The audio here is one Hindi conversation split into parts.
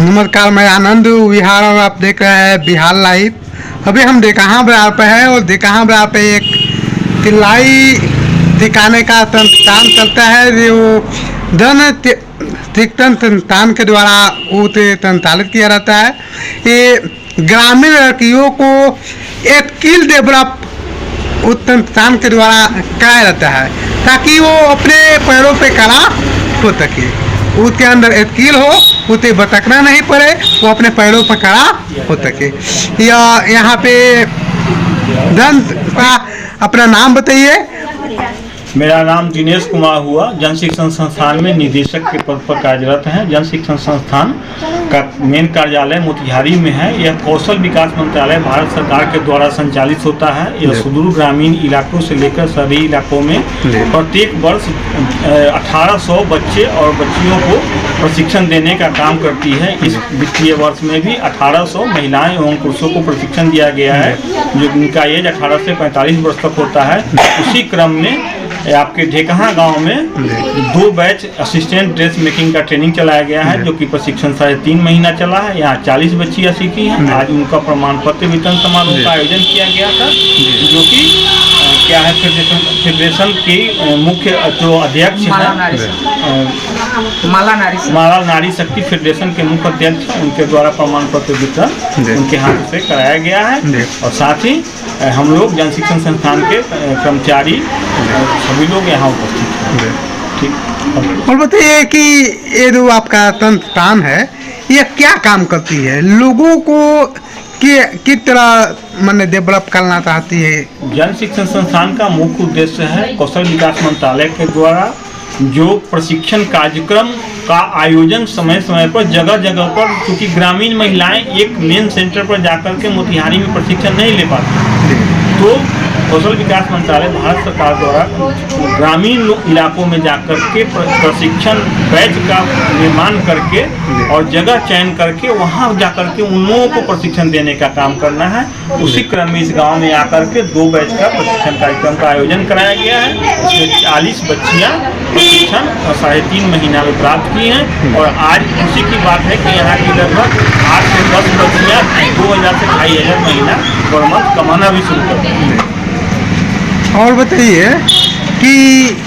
नमस्कार, मैं आनंद विहार और आप देख रहे हैं बिहार लाइव। अभी हम डेकहा बरार पे है और डेकहा बरार पे एक तिलाई ठिकाने का संस्थान चलता है जो धन शिक्षण संस्थान के द्वारा संचालित किया जाता है। ये ग्रामीण लड़कियों को स्किल डेवलप उस संस्थान के द्वारा कराया जाता है ताकि वो अपने पैरों पे खड़ा हो सके, उसके अंदर स्किल हो, उसे भटकना नहीं पड़े, वो अपने पैरों पर खड़ा हो सके। यहाँ पे धन का अपना नाम बताइए। मेरा नाम दिनेश कुमार हुआ, जन शिक्षण संस्थान में निदेशक के पद पर कार्यरत हैं। जन शिक्षण संस्थान का मेन कार्यालय मोतिहारी में है। यह कौशल विकास मंत्रालय भारत सरकार के द्वारा संचालित होता है। यह सुदूर ग्रामीण इलाकों से लेकर शहरी इलाकों में प्रत्येक वर्ष 1800 बच्चे और बच्चियों को प्रशिक्षण देने का काम करती है। इस वित्तीय वर्ष में भी 1800 महिलाएं एवं पुरुषों को प्रशिक्षण दिया गया है, जो इनका एज 18 से 45 वर्ष तक होता है। उसी क्रम में आपके ढेकहा गांव में 2 बैच असिस्टेंट ड्रेस मेकिंग का ट्रेनिंग चलाया गया है, जो कि प्रशिक्षण 3.5 महीना चला है। यहाँ 40 बच्चियाँ सीखी हैं। आज उनका प्रमाण पत्र वितरण समारोह का आयोजन किया गया था, जो कि क्या है फेडरेशन के मुख्य जो अध्यक्ष हैं माला नारी शक्ति फेडरेशन के मुख्य अध्यक्ष, उनके द्वारा प्रमाण पत्र वितरण उनके हाथ से कराया गया है। और साथ ही हम लोग जन शिक्षण संस्थान के कर्मचारी सभी लोग यहाँ उपस्थित हैं। ठीक, और बताइए कि ये जो आपका संस्थान है ये क्या काम करती है, लोगों को किस तरह मैंने डेवलप करना चाहती है? जन शिक्षण संस्थान का मुख्य उद्देश्य है कौशल विकास मंत्रालय के द्वारा जो प्रशिक्षण कार्यक्रम का आयोजन समय समय पर जगह जगह पर, क्योंकि ग्रामीण महिलाएं एक मेन सेंटर पर जाकर के मोतिहारी में प्रशिक्षण नहीं ले पाती, तो कौशल विकास मंत्रालय भारत सरकार द्वारा ग्रामीण इलाकों में जाकर के प्रशिक्षण बैच का निर्माण करके और जगह चयन करके वहां जाकर के उन लोगों को प्रशिक्षण देने का काम करना है। उसी क्रम में इस गांव में आकर के 2 बैच का प्रशिक्षण कार्यक्रम का आयोजन कराया गया है। इसमें 40 बच्चियां प्रशिक्षण 3.5 महीना में प्राप्त की हैं। और आज खुशी की बात है कि यहाँ की लगभग 8 से 10 बच्चियां 2000 से 2500 महीना पर मंथ कमाना भी शुरू कर दी। और बताइए कि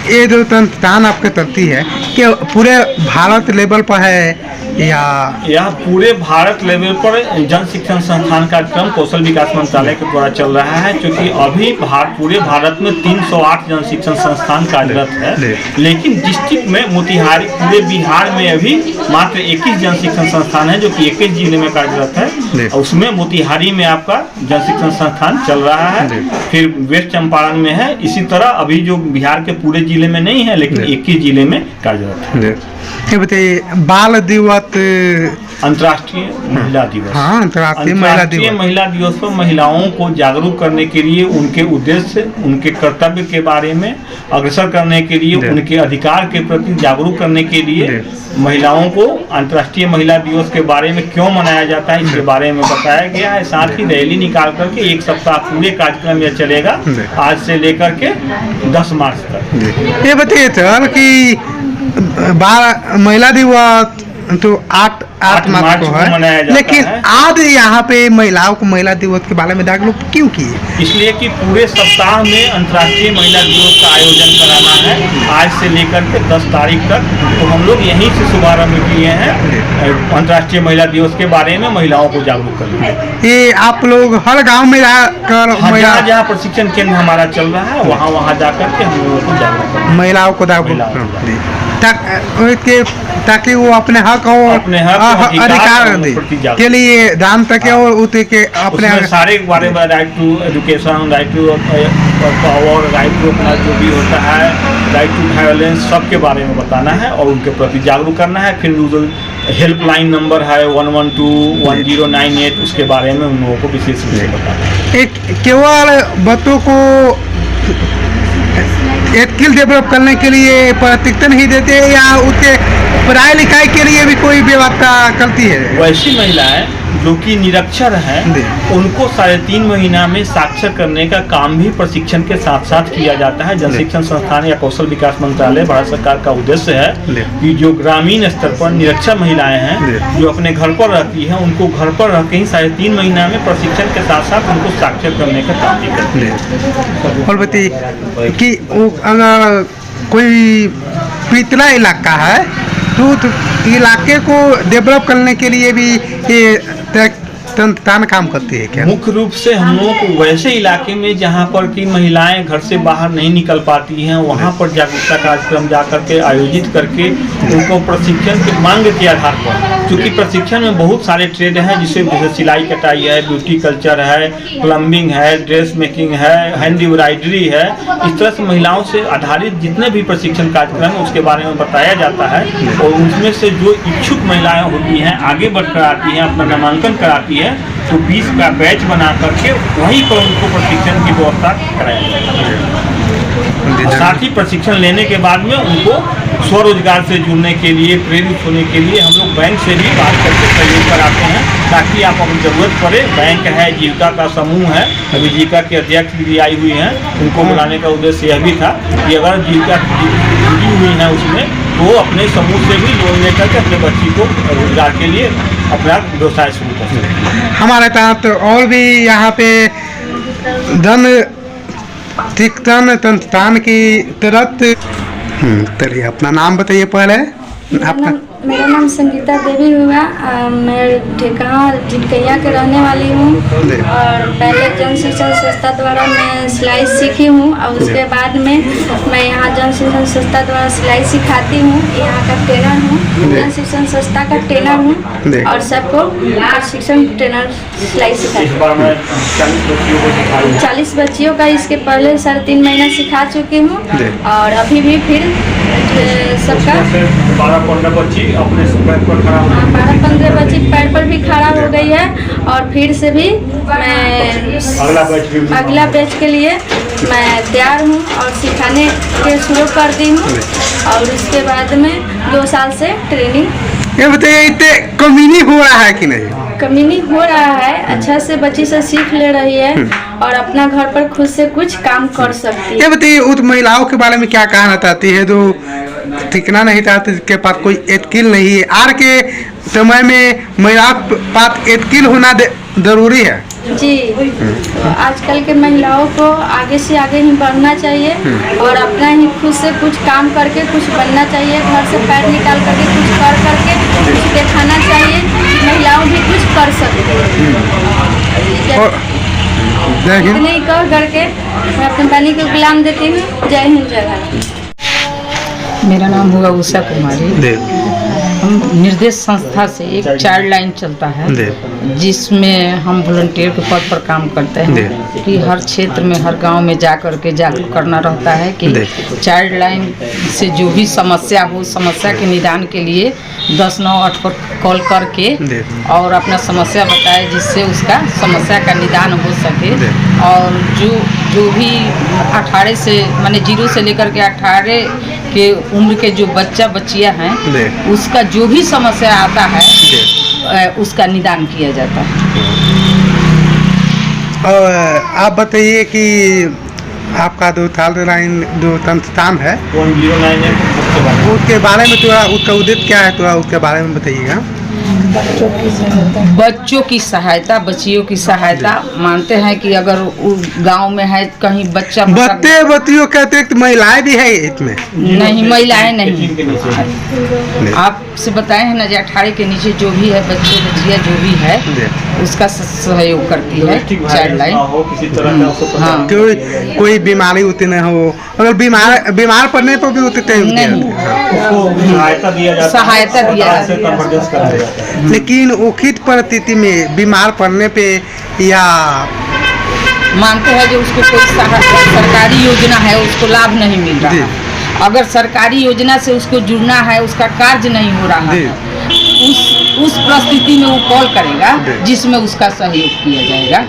ये जो संस्थान आपके चलती है कि पूरे भारत लेवल पर है या यह पूरे भारत लेवल पर जन शिक्षण संस्थान का क्रम कौशल विकास मंत्रालय के द्वारा चल रहा है, क्योंकि अभी पूरे भारत में 308 जन शिक्षण संस्थान कार्यरत है। लेकिन डिस्ट्रिक्ट में मोतिहारी, पूरे बिहार में अभी मात्र 21 जन शिक्षण संस्थान है, जो कि 21 जिले में कार्यरत है। उसमें मोतिहारी में आपका जन शिक्षण संस्थान चल रहा है, फिर वेस्ट चंपारण में है। इसी तरह अभी जो बिहार के पूरे जिले में नहीं है, लेकिन 21 जिले में कार्यरत है। ये बताइए, बाल दिवस, अंतर्राष्ट्रीय महिला दिवस। हाँ, अंतर्राष्ट्रीय महिला दिवस पर महिलाओं को जागरूक करने के लिए, उनके उद्देश्य, उनके कर्तव्य के बारे में अग्रसर करने के लिए, उनके अधिकार के प्रति जागरूक करने के लिए महिलाओं को अंतर्राष्ट्रीय महिला दिवस के बारे में क्यों मनाया जाता है, इसके बारे में बताया गया है। साथ ही रैली निकाल करके 1 सप्ताह पूरे कार्यक्रम यह चलेगा, आज से लेकर के 10 मार्च तक। ये बताइए सर कि महिला दिवस तो 8 मार्च को है, लेकिन आज यहाँ पे महिलाओं को महिला दिवस के बारे में जागरूक क्यों किए? इसलिए कि पूरे सप्ताह में अंतर्राष्ट्रीय महिला दिवस का आयोजन कराना है, आज से लेकर के 10 तारीख तक। तो हम लोग यहीं से शुभारंभ किए हैं अंतर्राष्ट्रीय महिला दिवस के बारे में महिलाओं को जागरूक करने। ये आप लोग हर गाँव में जाकर जहाँ प्रशिक्षण केंद्र हमारा चल रहा है वहाँ जाकर के हम लोगों को जागरूक, महिलाओं को जागरूक ताकि वो अपने हक और अधिकार के लिए जान सके और उसे के अपने सारे बारे में, right to education, right to power, right to अपना जो भी होता है, राइट टू वायलेंस, सब के बारे में बताना है और उनके प्रति जागरूक करना है। फिर हेल्पलाइन नंबर है 112-1098, उसके बारे में उन लोगों को विशेष रूप से बताना है। केवल बच्चों को स्किल डेवलप करने के लिए प्रशिक्षण ही देते हैं या उसके पढ़ाई लिखाई के लिए भी कोई व्यवस्था करती है? वैसी महिलाएं जो कि निरक्षर हैं उनको 3.5 महीना में साक्षर करने का काम भी प्रशिक्षण के साथ साथ किया जाता है। जन शिक्षण संस्थान या कौशल विकास मंत्रालय भारत सरकार का उद्देश्य है कि जो ग्रामीण स्तर पर निरक्षर महिलाएं हैं जो अपने घर पर रहती हैं उनको घर पर रह के ही 3.5 महीना में प्रशिक्षण के साथ साथ उनको साक्षर करने का काम भी करते हैं। और बताइए कि अगर कोई पिछड़ा इलाका है तो इलाके को डेवलप करने के लिए भी ये संस्थान काम करती है क्या? मुख्य रूप से हम लोग को वैसे इलाके में जहाँ पर कि महिलाएं घर से बाहर नहीं निकल पाती हैं वहाँ पर जागरूकता कार्यक्रम जा करके आयोजित करके उनको प्रशिक्षण की मांग के आधार पर, क्योंकि प्रशिक्षण में बहुत सारे ट्रेड हैं जैसे सिलाई कटाई है, ब्यूटी कल्चर है, प्लम्बिंग है, ड्रेस मेकिंग है, हैंड एम्ब्रॉयडरी है। इस तरह से महिलाओं से आधारित जितने भी प्रशिक्षण कार्यक्रम है उसके बारे में बताया जाता है और उसमें से जो इच्छुक महिलाएं होती हैं आगे बढ़कर आती हैं, अपना नामांकन कराती है तो 20 का बैच बना करके वहीं पर उनको प्रशिक्षण की व्यवस्था कराया जाता है। और साथ ही प्रशिक्षण लेने के बाद में उनको स्वरोजगार से जुड़ने के लिए, प्रेरित होने के लिए हम लोग बैंक से भी बात करके सहयोग कराते हैं ताकि आप अपनी जरूरत पड़े। बैंक है, जीविका का समूह है, अभी जीविका के अध्यक्ष भी आई हुई हैं, उनको बुलाने का उद्देश्य यह भी था कि अगर जीविका जुड़ी हुई है उसमें तो अपने समूह से भी लोन लेकर के अपने बच्ची को रोजगार के लिए अपना व्यवसाय शुरू कर सकते हैं। हमारे तहत और भी यहाँ पे धन शिक्षण संस्थान की तरफ। चलिए अपना नाम बताइए पहले। आपका? मेरा नाम संगीता देवी हुआ। मैं ठेकहा टिटकैया के रहने वाली हूँ और पहले जन शिक्षण संस्था द्वारा मैं सिलाई सीखी हूँ और उसके बाद में मैं यहाँ जन शिक्षण संस्था द्वारा सिलाई सिखाती हूँ। यहाँ का ट्रेनर हूँ, जन शिक्षण संस्था का ट्रेनर हूँ और सबको प्रशिक्षण ट्रेनर सिलाई सिखाती हूँ। 40 बच्चियों का इसके पहले 3.5 महीना सिखा चुकी हूँ और अभी भी फिर सबका 12-15 बच्ची अपने पैर पर खड़ा हो 12-15 बच्ची पैर पर भी खड़ा हो गई है और फिर से भी मैं अगला बैच के लिए मैं तैयार हूँ और सिखाने के शुरू कर दी हूँ और उसके बाद में 2 साल से ट्रेनिंग। ये बताइए इतने कमीनी हो रहा है कि नहीं? कमीनी हो रहा है, अच्छा से बच्ची से सीख ले रही है और अपना घर पर खुद से कुछ काम कर सकती है। ये बताइए उस महिलाओं के बारे में क्या कहना चाहती है जो सीखना नहीं चाहती, जिसके पास कोई स्किल नहीं है? आज के समय में महिलाओं के पास स्किल होना जरूरी है जी। तो आजकल के महिलाओं को आगे से आगे ही बढ़ना चाहिए और अपना ही खुद से कुछ काम करके कुछ बनना चाहिए। घर से पैर निकाल करके कुछ कर करके कुछ दिखाना चाहिए, महिलाओं भी कुछ कर सकती है। इतने ही कह करके मैं अपने बनी को गुलाम देती हूँ। जय हिंद, जय भारत। मेरा नाम हुआ उषा कुमारी। हम निर्देश संस्था से एक चाइल्ड लाइन चलता है जिसमें हम वॉलंटियर के पद पर काम करते हैं कि हर क्षेत्र में हर गांव में जा करके जागरूक करना रहता है कि चाइल्ड लाइन से जो भी समस्या हो, समस्या के निदान के लिए 1098 पर कॉल करके और अपना समस्या बताए जिससे उसका समस्या का निदान हो सके। और जो भी 18 से माने 0 से लेकर के 18 के उम्र के जो बच्चियां हैं उसका जो भी समस्या आता है उसका निदान किया जाता है। और आप बताइए कि आपका जो संस्थान है 109 उसके बारे में थोड़ा, उसका उद्देश्य क्या है, थोड़ा उसके बारे में बताइएगा। बच्चों की सहायता, बच्चियों की सहायता। मानते हैं कि अगर गांव में है कहीं बच्चा बच्चियों के अतिरिक्त महिलाएं भी है इसमें? नहीं, महिलाएं नहीं। आपसे बताए हैं ना जो 18 के नीचे जो भी है बच्चे बच्चियां जो भी है उसका सहयोग करती है चाइल्ड लाइन। हाँ, कोई बीमारी होती न हो, अगर बीमार पड़ने पर भी होते सहायता दिया जाता है। लेकिन उचित परिस्थिति में बीमार पड़ने पे या मानते हैं जो उसको कोई सरकारी योजना है उसको लाभ नहीं मिल रहा है, अगर सरकारी योजना से उसको जुड़ना है, उसका कार्य नहीं हो रहा है, उस परिस्थिति में वो कॉल करेगा जिसमें उसका सहयोग किया जाएगा।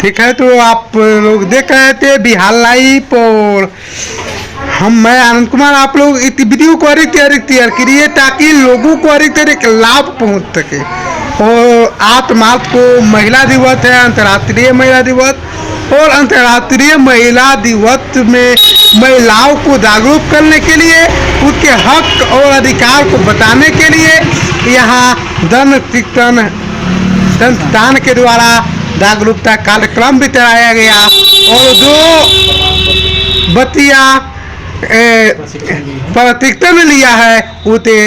ठीक है, तो आप लोग देख रहे थे बिहार लाइव और मैं आनंद कुमार। आप लोग इस वीडियो को अधिक शेयर करिए ताकि लोगों को अधिक लाभ पहुंच सके। और 8 मार्च को महिला दिवस है, अंतर्राष्ट्रीय महिला दिवस, और अंतर्राष्ट्रीय महिला दिवस में महिलाओं को जागरूक करने के लिए, उसके हक और अधिकार को बताने के लिए यहाँ जन शिक्षण संस्थान के द्वारा जागरूकता कार्यक्रम भी चलाया गया और जो बच्चियाँ प्रशिक्षण लिया है उसे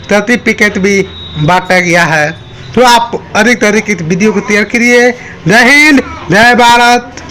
सर्टिफिकेट भी बांटा गया है। तो आप अधिक इस वीडियो को शेयर करिए। जय हिंद, जय भारत।